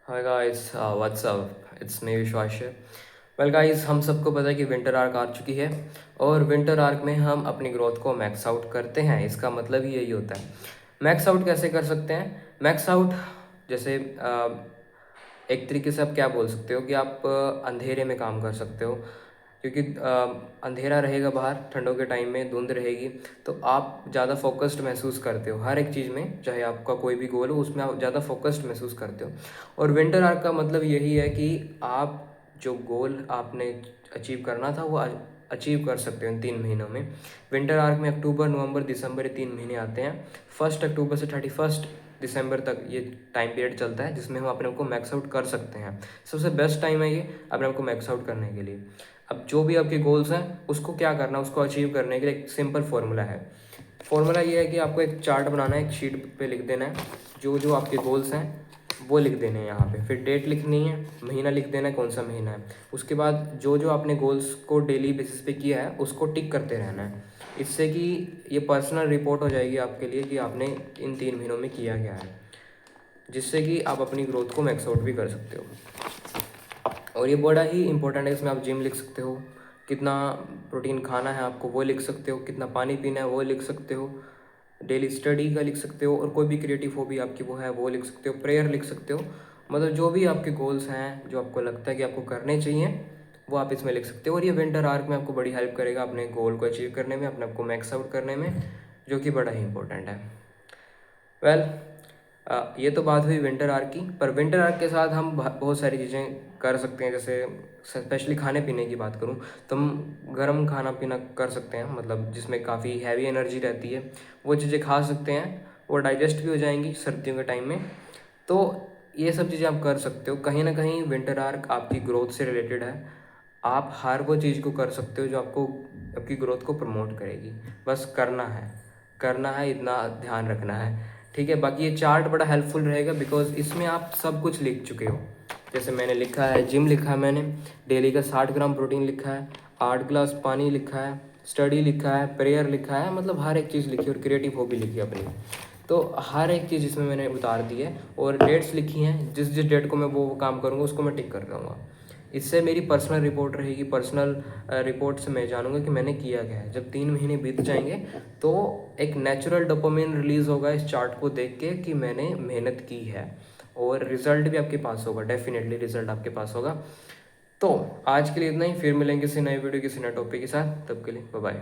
Hi guys, what's up, it's me Vishwas. Well guys, हम सबको पता है कि विंटर आर्क आ चुकी है और विंटर आर्क में हम अपनी ग्रोथ को मैक्स आउट करते हैं। इसका मतलब ही यही होता है। मैक्स आउट कैसे कर सकते हैं? मैक्स आउट जैसे एक तरीके से आप क्या बोल सकते हो कि आप अंधेरे में काम कर सकते हो, क्योंकि अंधेरा रहेगा बाहर, ठंडों के टाइम में धुंध रहेगी, तो आप ज़्यादा फोकस्ड महसूस करते हो हर एक चीज़ में। चाहे आपका कोई भी गोल हो, उसमें आप ज़्यादा फोकस्ड महसूस करते हो। और विंटर आर्क का मतलब यही है कि आप जो गोल आपने अचीव करना था वो अचीव कर सकते हो इन 3 महीनों में। विंटर आर्क में अक्टूबर, नवंबर, दिसंबर, ये 3 महीने आते हैं। 1 अक्टूबर से 31 दिसंबर तक ये टाइम पीरियड चलता है, जिसमें हम अपने आप को मैक्स आउट कर सकते हैं। सबसे बेस्ट टाइम है ये अपने आप को मैक्स आउट करने के लिए। अब जो भी आपके गोल्स हैं उसको क्या करना है, उसको अचीव करने के लिए एक सिंपल फार्मूला है। फार्मूला ये है कि आपको एक चार्ट बनाना है, एक शीट पे लिख देना है जो जो आपके गोल्स हैं वो लिख देने हैं यहाँ पे। फिर डेट लिखनी है, महीना लिख देना है कौन सा महीना है। उसके बाद जो जो आपने गोल्स को डेली बेसिस पे किया है उसको टिक करते रहना है। इससे कि ये पर्सनल रिपोर्ट हो जाएगी आपके लिए कि आपने इन 3 महीनों में किया क्या है, जिससे कि आप अपनी ग्रोथ को मैक्स आउट भी कर सकते हो। और ये बड़ा ही इंपॉर्टेंट है। इसमें आप जिम लिख सकते हो, कितना प्रोटीन खाना है आपको वो लिख सकते हो, कितना पानी पीना है वो लिख सकते हो, डेली स्टडी का लिख सकते हो, और कोई भी क्रिएटिव हॉबी आपकी वो है वो लिख सकते हो, प्रेयर लिख सकते हो। मतलब जो भी आपके गोल्स हैं, जो आपको लगता है कि आपको करने चाहिए, वो आप इसमें लिख सकते हो। और ये विंटर आर्क में आपको बड़ी हेल्प करेगा अपने गोल को अचीव करने में, अपने आप को मैक्स आउट करने में, जो कि बड़ा ही इंपॉर्टेंट है। वेल, ये तो बात हुई विंटर आर्क की। पर विंटर आर्क के साथ हम बहुत सारी चीज़ें कर सकते हैं। जैसे स्पेशली खाने पीने की बात करूँ तो हम गर्म खाना पीना कर सकते हैं, मतलब जिसमें काफ़ी हैवी एनर्जी रहती है, वो चीज़ें खा सकते हैं। वो डाइजेस्ट भी हो जाएंगी सर्दियों के टाइम में। तो ये सब चीज़ें आप कर सकते हो। कहीं ना कहीं विंटर आर्क आपकी ग्रोथ से रिलेटेड है। आप हर वो चीज़ को कर सकते हो जो आपको आपकी ग्रोथ को प्रमोट करेगी। बस करना है, इतना ध्यान रखना है। ठीक है, बाकी ये चार्ट बड़ा हेल्पफुल रहेगा बिकॉज इसमें आप सब कुछ लिख चुके हो। जैसे मैंने लिखा है, जिम लिखा है मैंने, डेली का 60 ग्राम प्रोटीन लिखा है, 8 ग्लास पानी लिखा है, स्टडी लिखा है, प्रेयर लिखा है, मतलब हर एक चीज़ लिखी, और क्रिएटिव हॉबी लिखी है अपनी। तो हर एक चीज़ इसमें मैंने उतार दी है, और डेट्स लिखी हैं, जिस जिस डेट को मैं वो काम करूँगा उसको मैं टिक कर दूँगा। इससे मेरी पर्सनल रिपोर्ट रहेगी। पर्सनल रिपोर्ट से मैं जानूंगा कि मैंने किया क्या है। जब 3 महीने बीत जाएंगे तो एक नेचुरल डोपामिन रिलीज़ होगा इस चार्ट को देख के कि मैंने मेहनत की है, और रिजल्ट भी आपके पास होगा, डेफिनेटली रिजल्ट आपके पास होगा। तो आज के लिए इतना ही, फिर मिलेंगे किसी नए वीडियो किसी नए टॉपिक के साथ। तब के लिए बाय बाय।